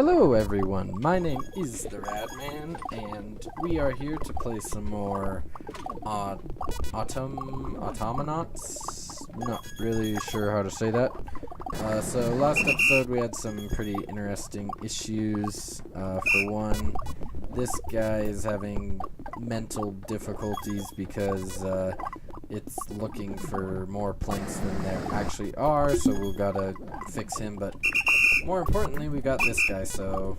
Hello everyone, my name is the Radman, and we are here to play some more Autonauts. Not really sure how to say that. So last episode we had some pretty interesting issues. For one, this guy is having mental difficulties because it's looking for more planks than there actually are, so we've got to fix him, but more importantly, we got this guy. So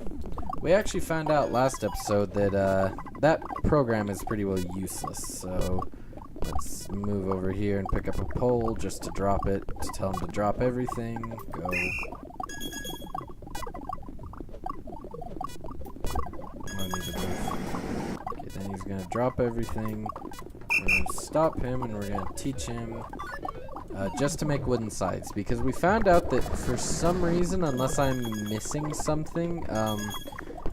we actually found out last episode that that program is pretty well useless. So let's move over here and pick up a pole just to drop it, to tell him to drop everything. Go. I need to move. Okay, then he's gonna drop everything. We're gonna stop him and we're gonna teach him just to make wooden sides, because we found out that for some reason, unless I'm missing something,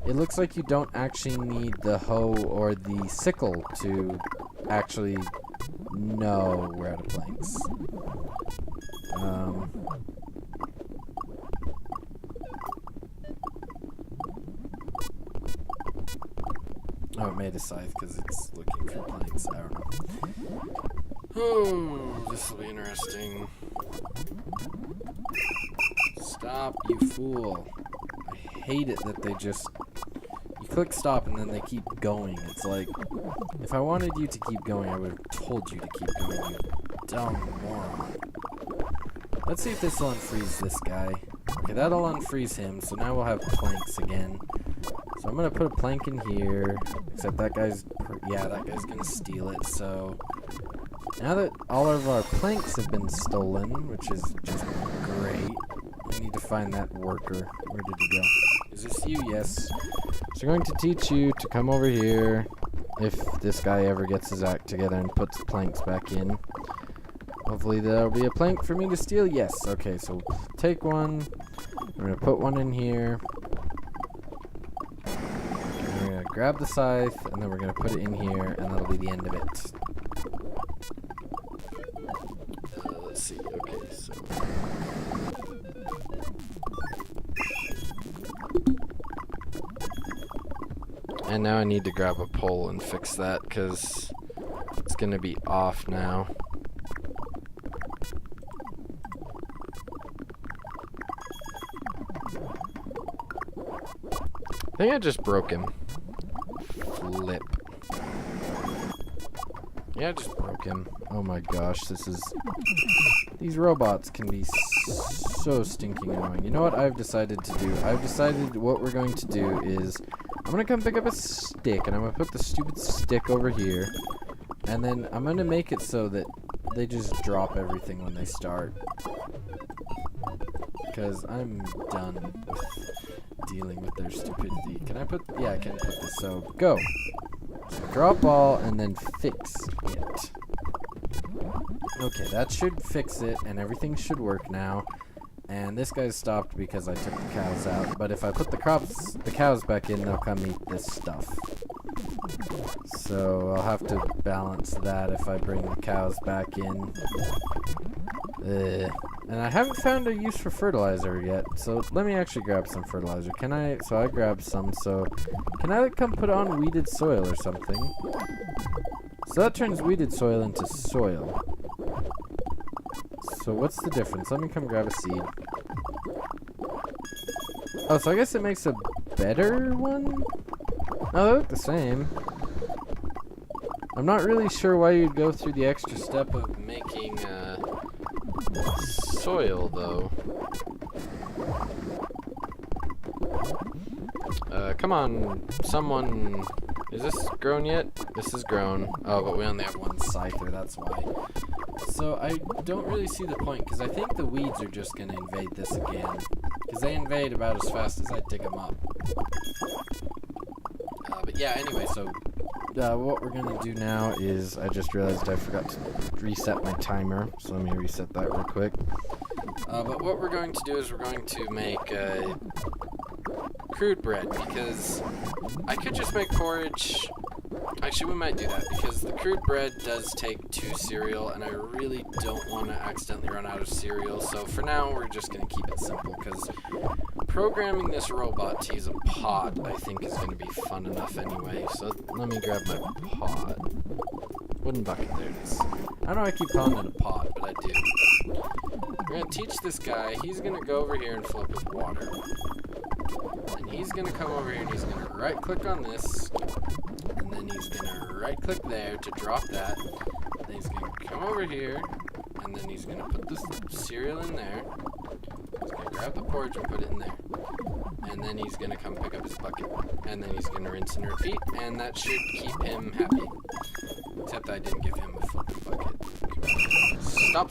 it looks like you don't actually need the hoe or the sickle to actually know where to planks. Oh, it made a scythe because it's looking for planks. I don't know. Oh, this will be interesting. Stop, you fool. I hate it that they just... You click stop and then they keep going. It's like, if I wanted you to keep going, I would have told you to keep going, you dumb moron. Let's see if this will unfreeze this guy. Okay, that'll unfreeze him, so now we'll have planks again. So I'm gonna put a plank in here, except that guy's... Yeah, that guy's gonna steal it, so... Now that all of our planks have been stolen, which is just great, we need to find that worker. Where did he go? Is this you? Yes. So I'm going to teach you to come over here if this guy ever gets his act together and puts planks back in. Hopefully there'll be a plank for me to steal. Yes. Okay, so take one. We're going to put one in here. And we're going to grab the scythe, and then we're going to put it in here, and that'll be the end of it. Let's see, okay, so... And now I need to grab a pole and fix that, because it's going to be off now. I think I just broke him. Flip. Yeah, I just broke him. Oh my gosh, this is... These robots can be so stinking annoying. You know what I've decided to do? I've decided what we're going to do is... I'm going to come pick up a stick, and I'm going to put the stupid stick over here. And then I'm going to make it so that they just drop everything when they start. Because I'm done with dealing with their stupidity. Can I put... Yeah, I can put this. So, go. So drop all and then fix it. Okay, that should fix it, and everything should work now. And this guy's stopped because I took the cows out. But if I put the cows back in, they'll come eat this stuff. So I'll have to balance that if I bring the cows back in. And I haven't found a use for fertilizer yet, so let me actually grab some fertilizer. Can I? So I grabbed some, so can I come put on weeded soil or something? So that turns weeded soil into soil. So what's the difference? Let me come grab a seed. Oh, so I guess it makes a better one? Oh, they look the same. I'm not really sure why you'd go through the extra step of making soil, though. Come on, someone... Is this grown yet? This is grown. Oh, but we only have one scyther, that's why. So I don't really see the point, because I think the weeds are just going to invade this again. Because they invade about as fast as I dig them up. But yeah, anyway, so what we're going to do now is, I just realized I forgot to reset my timer, so let me reset that real quick. But what we're going to do is we're going to make crude bread, because I could just make porridge. Actually, we might do that, because the crude bread does take 2 cereal, and I really don't want to accidentally run out of cereal. So for now, we're just going to keep it simple, because programming this robot to use a pot, I think, is going to be fun enough anyway. So let me grab my pot. Wooden bucket, there it is. I don't know why I keep calling it a pot, but I do. We're going to teach this guy. He's going to go over here and fill up with water. And he's going to come over here and he's going to right-click on this. And then he's going to right-click there to drop that. Then he's going to come over here. And then he's going to put this cereal in there. He's going to grab the porridge and put it in there. And then he's going to come pick up his bucket. And then he's going to rinse and repeat. And that should keep him happy. Except I didn't give him a fucking bucket. Stop.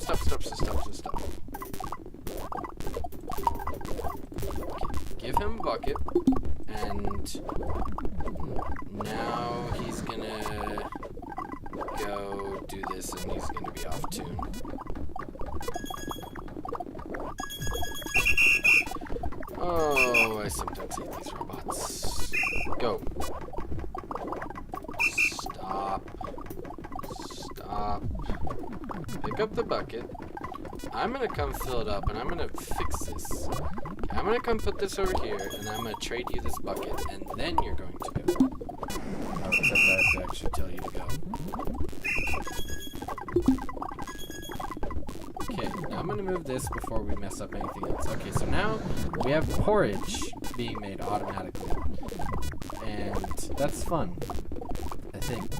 Okay, give him a bucket. And now he's going to go do this and he's going to be off tune. Oh, I sometimes hate these robots. Go. Stop. Pick up the bucket. I'm going to come fill it up and I'm going to fix this. I'm going to come put this over here and I'm going to trade you this bucket and then you're going to go. Oh, except I have to actually tell you to go. Okay, now I'm going to move this before we mess up anything else. Okay, so now we have porridge being made automatically. And that's fun, I think.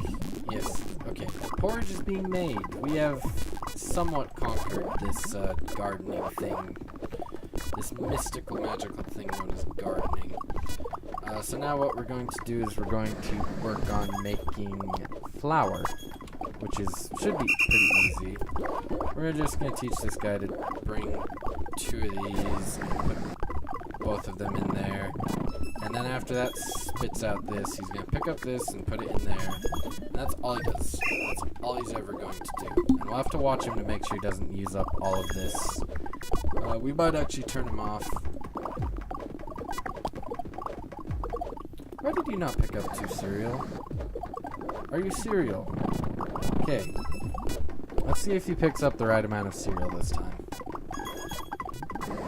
Yes, okay. Porridge is being made. We have somewhat conquered this gardening thing. This mystical, magical thing known as gardening. So now what we're going to do is we're going to work on making flour, which should be pretty easy. We're just going to teach this guy to bring 2 of these and put both of them in there. And then after that spits out this, he's going to pick up this and put it in there. And that's all he does. That's all he's ever going to do. And we'll have to watch him to make sure he doesn't use up all of this. We might actually turn him off. Why did you not pick up 2 cereal? Are you cereal? Okay. Let's see if he picks up the right amount of cereal this time.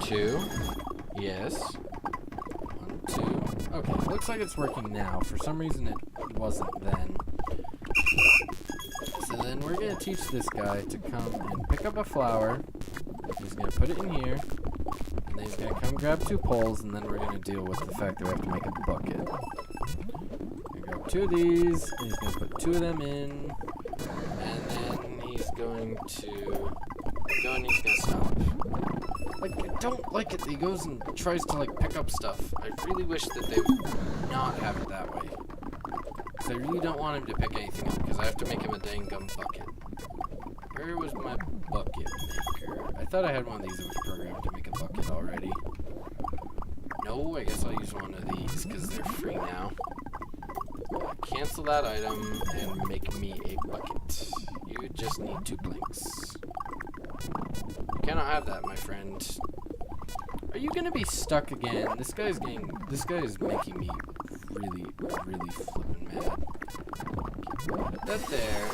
2. Yes. 1, 2. Okay, looks like it's working now. For some reason it wasn't then. So then we're going to teach this guy to come and pick up a flower. He's going to put it in here. And then he's going to come grab 2 poles. And then we're going to deal with the fact that we have to make a bucket. Grab 2 of these. And he's going to put 2 of them in. And then he's going to go and he's going to stop. Like, I don't like it that he goes and tries to, like, pick up stuff. I really wish that they would not have it that way. Because I really don't want him to pick anything up, because I have to make him a dang gum bucket. Where was my bucket maker? I thought I had one of these that was programmed to make a bucket already. No, I guess I'll use one of these, because they're free now. Cancel that item and make me a bucket. You just need 2 planks. You cannot have that, my friend. Are you gonna be stuck again? This guy is making me really flippin' mad. Put that there.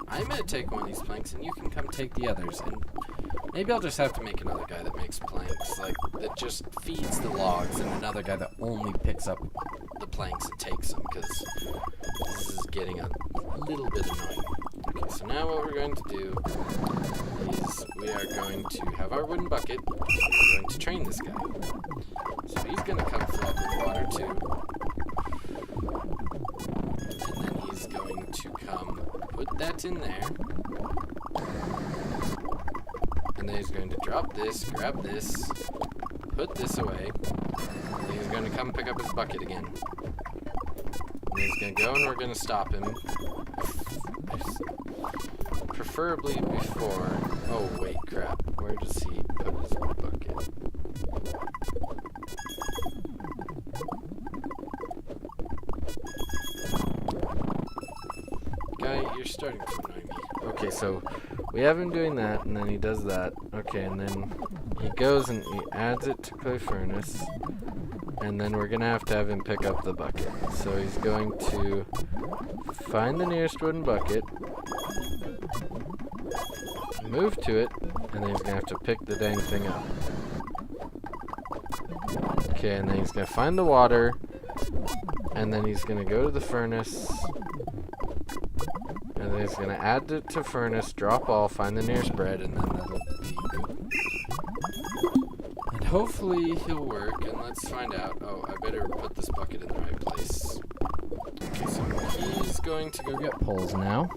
I'm gonna take one of these planks and you can come take the others. And maybe I'll just have to make another guy that makes planks, like, that just feeds the logs, and another guy that only picks up the planks and takes them, because this is getting a little bit annoying. Okay, so now what we're going to do is we are going to have our wooden bucket. We're going to train this guy. So he's going to come fill up with water too. And then he's going to come put that in there. And then he's going to drop this, grab this, put this away. And then he's going to come pick up his bucket again. And he's going to go and we're going to stop him. Preferably before... Oh, wait, crap. Where does he put his bucket? Guy, you're starting to annoy me. Okay, so we have him doing that, and then he does that. Okay, and then he goes and he adds it to clay furnace. And then we're going to have him pick up the bucket. So he's going to find the nearest wooden bucket, move to it, and then he's going to have to pick the dang thing up. Okay, and then he's gonna find the water, and then he's gonna go to the furnace, and then he's gonna add it to furnace, drop all, find the nearest bread, and then that'll be good. And hopefully he'll work, and let's find out. Oh, I better put this bucket in the right place. Okay, so he's going to go get poles now.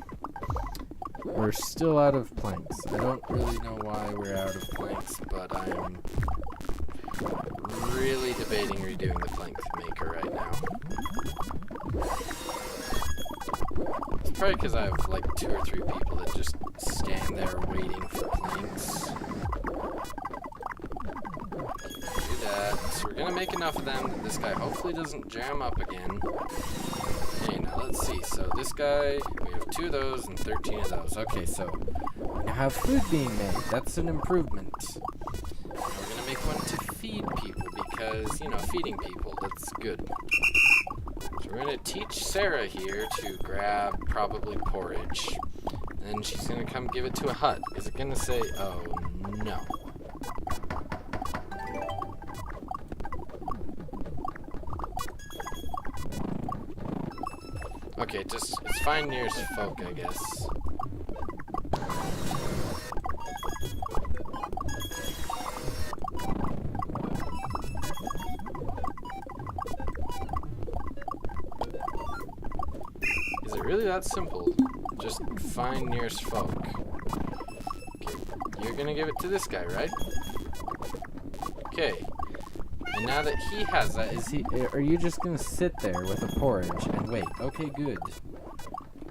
We're still out of planks. I don't really know why we're out of planks, but I am really debating redoing the plank maker right now. It's probably because I have like 2 or 3 people that just stand there waiting for planks. Do that. So we're gonna make enough of them that this guy hopefully doesn't jam up again. Okay, now let's see. So this guy, we have 2 of those and 13 of those. Okay, so we now have food being made. That's an improvement. Now we're gonna make one to feed people because, you know, feeding people, that's good. So we're gonna teach Sarah here to grab probably porridge. And then she's gonna come give it to a hut. Is it gonna say, oh no. Okay, it's find nearest folk, I guess. Is it really that simple? Just find nearest folk. Okay, you're gonna give it to this guy, right? Okay. And now that he has that, are you just gonna sit there with a porridge and wait? Okay, good.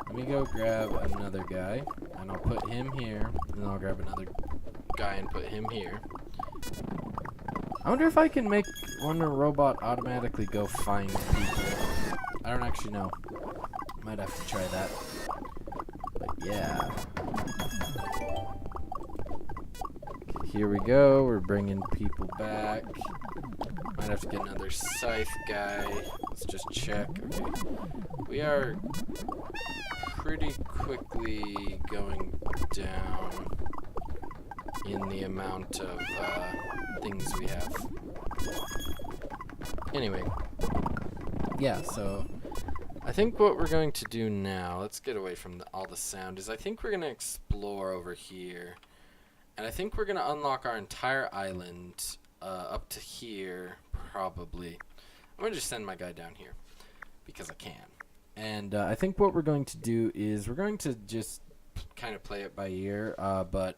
Let me go grab another guy, and I'll put him here, and then I'll grab another guy and put him here. I wonder if I can make one robot automatically go find people. I don't actually know. Might have to try that. But yeah. Okay, here we go. We're bringing people back. Might have to get another scythe guy. Let's just check. Okay. We are pretty quickly going down in the amount of things we have. Anyway. Yeah, so I think what we're going to do now, let's get away from all the sound, is I think we're going to explore over here. And I think we're going to unlock our entire island up to here, probably. I'm going to just send my guy down here because I can. And I think what we're going to do is we're going to just kind of play it by ear, but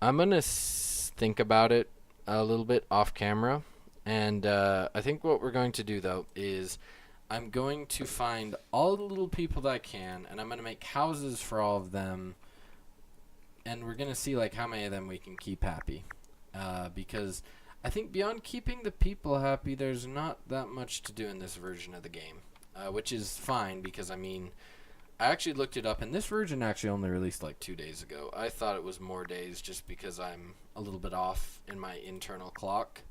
I'm going to think about it a little bit off camera. And I think what we're going to do, though, is I'm going to find all the little people that I can, and I'm going to make houses for all of them. And we're going to see, like, how many of them we can keep happy. Because I think beyond keeping the people happy, there's not that much to do in this version of the game. Which is fine, because, I mean, I actually looked it up, and this version actually only released, like, 2 days ago. I thought it was more days just because I'm a little bit off in my internal clock.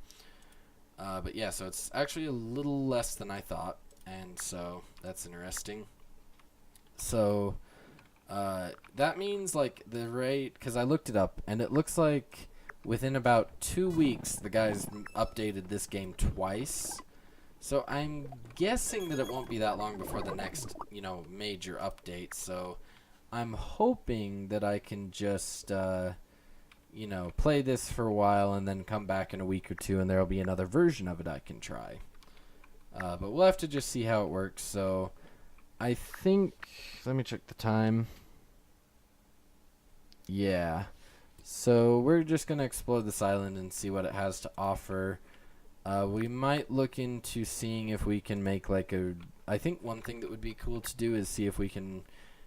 But yeah, so it's actually a little less than I thought, and so that's interesting. So that means, like, the rate, because I looked it up, and it looks like within about 2 weeks the guys updated this game twice. So I'm guessing that it won't be that long before the next, you know, major update. So I'm hoping that I can just you know, play this for a while and then come back in a week or two and there'll be another version of it I can try. But we'll have to just see how it works. So I think, let me check the time. Yeah. So we're just going to explore this island and see what it has to offer. We might look into seeing if we can make like I think one thing that would be cool to do is see if we can,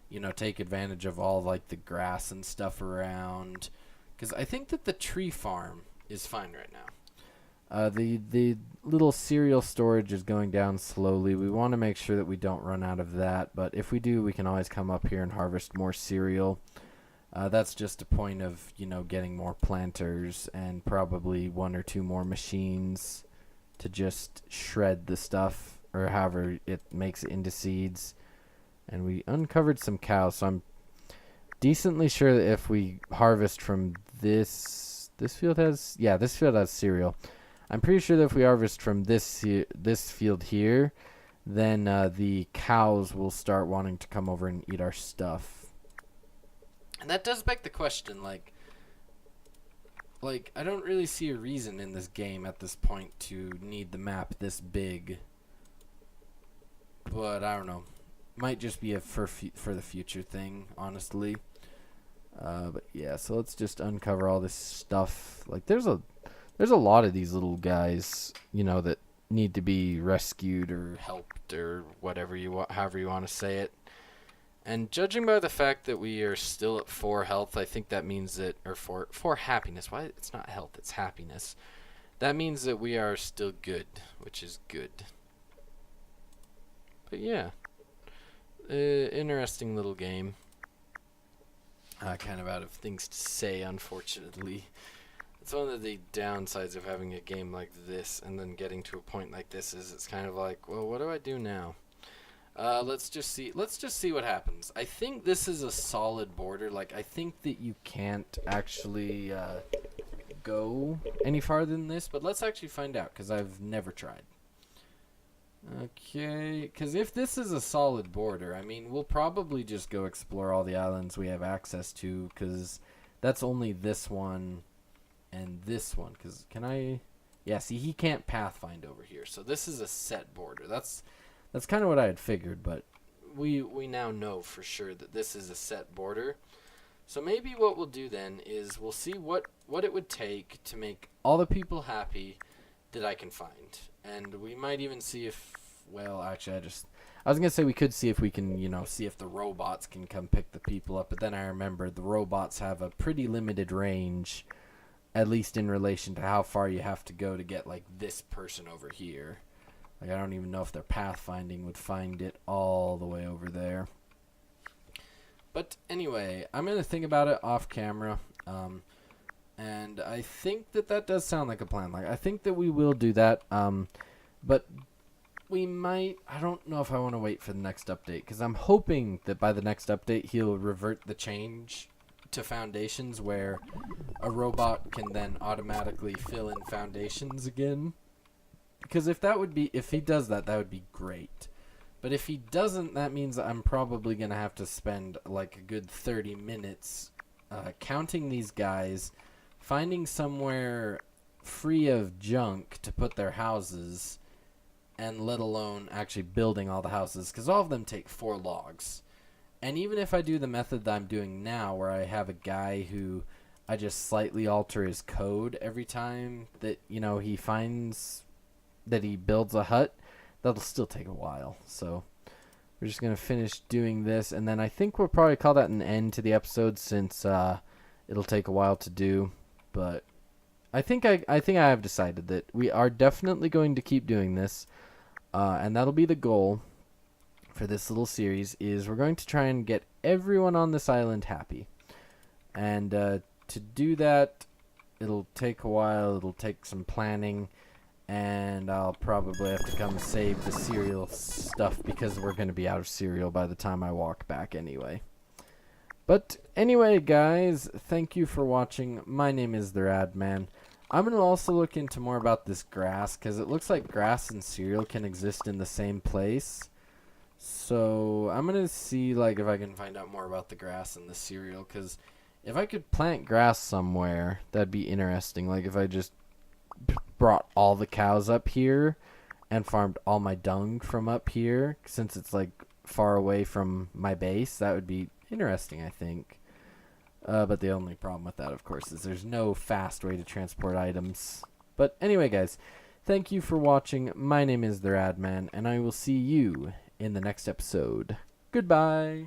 you know, take advantage of all like the grass and stuff around. Because I think that the tree farm is fine right now. The little cereal storage is going down slowly. We want to make sure that we don't run out of that. But if we do, we can always come up here and harvest more cereal. That's just a point of, you know, getting more planters and probably 1 or 2 more machines to just shred the stuff or however it makes it into seeds. And we uncovered some cows, so I'm decently sure that if we harvest from this field has, yeah, this field has cereal. I'm pretty sure that if we harvest from this field here, then the cows will start wanting to come over and eat our stuff. And that does beg the question, like I don't really see a reason in this game at this point to need the map this big. But I don't know. Might just be a for the future thing, honestly. But yeah, so let's just uncover all this stuff. Like there's a lot of these little guys, you know, that need to be rescued or helped or whatever however you want to say it. And judging by the fact that we are still at 4 health, I think that means that, or 4 happiness. Why? It's not health, it's happiness. That means that we are still good, which is good. But yeah, interesting little game. Kind of out of things to say, unfortunately. It's one of the downsides of having a game like this and then getting to a point like this is it's kind of like, well, what do I do now? Let's just see what happens. I think this is a solid border. Like, I think that you can't actually go any farther than this, but let's actually find out, because I've never tried. Okay, because if this is a solid border, I mean, we'll probably just go explore all the islands we have access to, because that's only this one and this one. Because can I... Yeah, see, he can't pathfind over here, so this is a set border. That's kind of what I had figured, but we now know for sure that this is a set border. So maybe what we'll do then is we'll see what it would take to make all the people happy that I can find. And we might even see if, well, actually, I was going to say we could see if we can, you know, see if the robots can come pick the people up. But then I remembered the robots have a pretty limited range, at least in relation to how far you have to go to get, like, this person over here. Like, I don't even know if their pathfinding would find it all the way over there. But anyway, I'm going to think about it off camera. And I think that does sound like a plan. Like, I think that we will do that. But we might... I don't know if I want to wait for the next update. Because I'm hoping that by the next update, he'll revert the change to foundations where a robot can then automatically fill in foundations again. Because if he does that, that would be great. But if he doesn't, that means I'm probably going to have to spend like a good 30 minutes counting these guys, finding somewhere free of junk to put their houses, and let alone actually building all the houses. Because all of them take 4 logs. And even if I do the method that I'm doing now, where I have a guy who I just slightly alter his code every time that, you know, he finds... that he builds a hut, that'll still take a while. So we're just going to finish doing this, and then I think we'll probably call that an end to the episode since it'll take a while to do. But I think I have decided that we are definitely going to keep doing this, and that'll be the goal for this little series, is we're going to try and get everyone on this island happy. And to do that, it'll take a while, it'll take some planning, and I'll probably have to come save the cereal stuff because we're going to be out of cereal by the time I walk back anyway. But anyway, guys, thank you for watching. My name is the Rad Man. I'm going to also look into more about this grass, because it looks like grass and cereal can exist in the same place. So I'm going to see like if I can find out more about the grass and the cereal, because if I could plant grass somewhere, that'd be interesting. Like if I just brought all the cows up here and farmed all my dung from up here, since it's like far away from my base, that would be interesting, I think. But the only problem with that, of course, is there's no fast way to transport items. But anyway, guys, thank you for watching. My name is the Rad Man, and I will see you in the next episode. Goodbye.